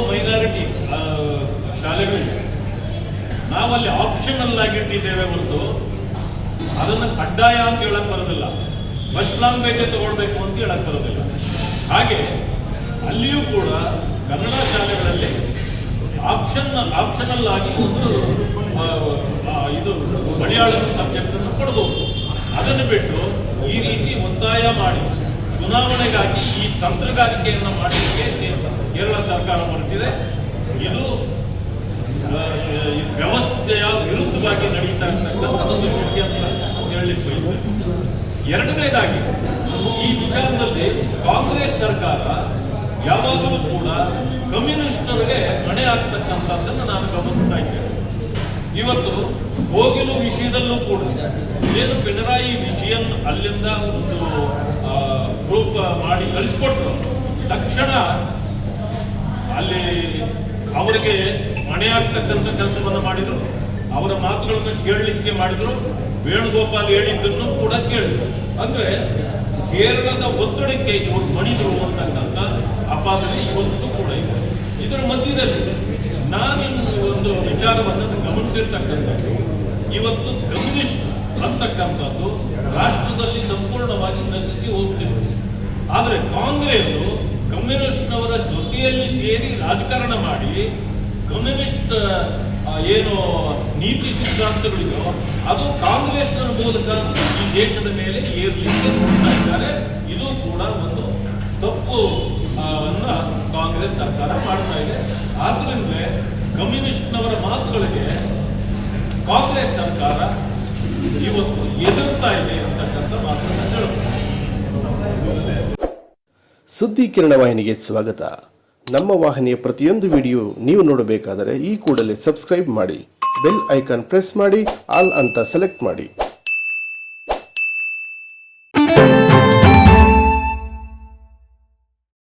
Minority ಶಾಲೆಗಳಿವೆ, ನಾವಲ್ಲಿ optional ಆಗಿಟ್ಟಿದ್ದೇವೆ ಹೊರತು ಅದನ್ನು ಕಡ್ಡಾಯ ಅಂತ ಹೇಳಕ್ ಬರೋದಿಲ್ಲ, ಫಸ್ಟ್ ಲ್ಯಾಂಗ್ವೇಜ್ ತಗೊಳ್ಬೇಕು ಅಂತ ಹೇಳಕ್ ಬರೋದಿಲ್ಲ. ಹಾಗೆ ಅಲ್ಲಿಯೂ ಕೂಡ ಕನ್ನಡ ಶಾಲೆಗಳಲ್ಲಿ ಆಪ್ಷನಲ್ ಆಗಿ ಒಂದು ಇದು ಮಲಯಾಳಂ ಸಬ್ಜೆಕ್ಟ್ ಅನ್ನು ಕೊಡಬಹುದು. ಅದನ್ನು ಬಿಟ್ಟು ಈ ರೀತಿ ಒತ್ತಾಯ ಮಾಡಿ ಚುನಾವಣೆಗಾಗಿ ಈ ತಂತ್ರಗಾರಿಕೆಯನ್ನು ಮಾಡಲಿಕ್ಕೆ ಕೇರಳ ಸರ್ಕಾರ ಹೊರಟಿದೆ. ಇದು ವ್ಯವಸ್ಥೆಯ ವಿರುದ್ಧವಾಗಿ ನಡೀತಾ ಇರ್ತಕ್ಕಂಥ ಒಂದು ವಿಷಯ ಅಂತ ಹೇಳಲಿಕ್ಕೆ ಬಯಸ್ತೇನೆ. ಎರಡನೇದಾಗಿ ಈ ವಿಚಾರದಲ್ಲಿ ಕಾಂಗ್ರೆಸ್ ಸರ್ಕಾರ ಯಾವಾಗಲೂ ಕೂಡ ಕಮ್ಯುನಿಸ್ಟರಿಗೆ ಮಣೆ ಆಗ್ತಕ್ಕಂಥದ್ದನ್ನು ನಾನು ಗಮನಿಸ್ತಾ ಇದ್ದೇನೆ. ಇವತ್ತು ಕೋಗಿಲು ವಿಷಯದಲ್ಲೂ ಕೂಡ ಏನು ಪಿಣರಾಯಿ ವಿಜಯನ್ ಅಲ್ಲಿಂದ ಒಂದು ಗ್ರೂಪ್ ಮಾಡಿ ಕಳಿಸ್ಕೊಟ್ರು, ತಕ್ಷಣ ಅಲ್ಲಿ ಅವರಿಗೆ ಮಣೆ ಆಗ್ತಕ್ಕಂಥ ಕೆಲಸವನ್ನು ಮಾಡಿದ್ರು, ಅವರ ಮಾತುಗಳನ್ನು ಕೇಳಲಿಕ್ಕೆ ಮಾಡಿದ್ರು, ವೇಣುಗೋಪಾಲ್ ಹೇಳಿದ್ದನ್ನು ಕೂಡ ಕೇಳಿದ್ರು. ಅಂದ್ರೆ ಕೇರಳದ ಒತ್ತಡಕ್ಕೆ ಇವರು ಮಣಿದ್ರು ಅಂತಕ್ಕಂಥ ಅಪಾದನೆ ಇವತ್ತು ಕೂಡ ಇದೆ. ಇದರ ಮಧ್ಯದಲ್ಲಿ ನಾನಿನ್ನು ಒಂದು ವಿಚಾರವನ್ನು ಗಮನಿಸಿರ್ತಕ್ಕಂಥದ್ದು, ಇವತ್ತು ಕಮ್ಯುನಿಸ್ಟ್ ಅಂತಕ್ಕಂಥದ್ದು ರಾಷ್ಟ್ರದಲ್ಲಿ ಸಂಪೂರ್ಣವಾಗಿ ನಶಿಸಿ ಹೋಗ್ತಿದೆ. ಆದರೆ ಕಾಂಗ್ರೆಸ್ ಕಮ್ಯುನಿಸ್ಟ್ನವರ ಜೊತೆಯಲ್ಲಿ ಸೇರಿ ರಾಜಕಾರಣ ಮಾಡಿ ಕಮ್ಯುನಿಸ್ಟ್ ಏನು ನೀತಿ ಸಿದ್ಧಾಂತಗಳಿದೋ ಅದು ಕಾಂಗ್ರೆಸ್ ಮೂಲಕ ಈ ದೇಶದ ಮೇಲೆ ಏರ್ಲಿಕ್ಕೆ ನೋಡ್ತಾ ಇದ್ದಾರೆ. ಇದು ಕೂಡ ಒಂದು ತಪ್ಪು ಕಾಂಗ್ರೆಸ್ ಸರ್ಕಾರ ಮಾಡ್ತಾ ಇದೆ. ಆದ್ರಿಂದ ಕಮ್ಯುನಿಸ್ಟ್ನವರ ಮಾತುಗಳಿಗೆ ಕಾಂಗ್ರೆಸ್ ಸರ್ಕಾರ ಇವತ್ತು ಎದುರ್ತಾ ಇದೆ ಅಂತಕ್ಕಂಥ ಮಾತನ್ನು ಹೇಳಬಹುದು. ಸುದ್ದಿ ಕಿರಣ ವಾಹಿನಿಗೆ ಸ್ವಾಗತ. ನಮ್ಮ ವಾಹಿನಿಯ ಪ್ರತಿಯೊಂದು ವಿಡಿಯೋ ನೀವು ನೋಡಬೇಕಾದರೆ ಈ ಕೂಡಲೇ ಸಬ್ಸ್ಕ್ರೈಬ್ ಮಾಡಿ, ಬೆಲ್ ಐಕಾನ್ ಪ್ರೆಸ್ ಮಾಡಿ, ಆಲ್ ಅಂತ ಸೆಲೆಕ್ಟ್ ಮಾಡಿ.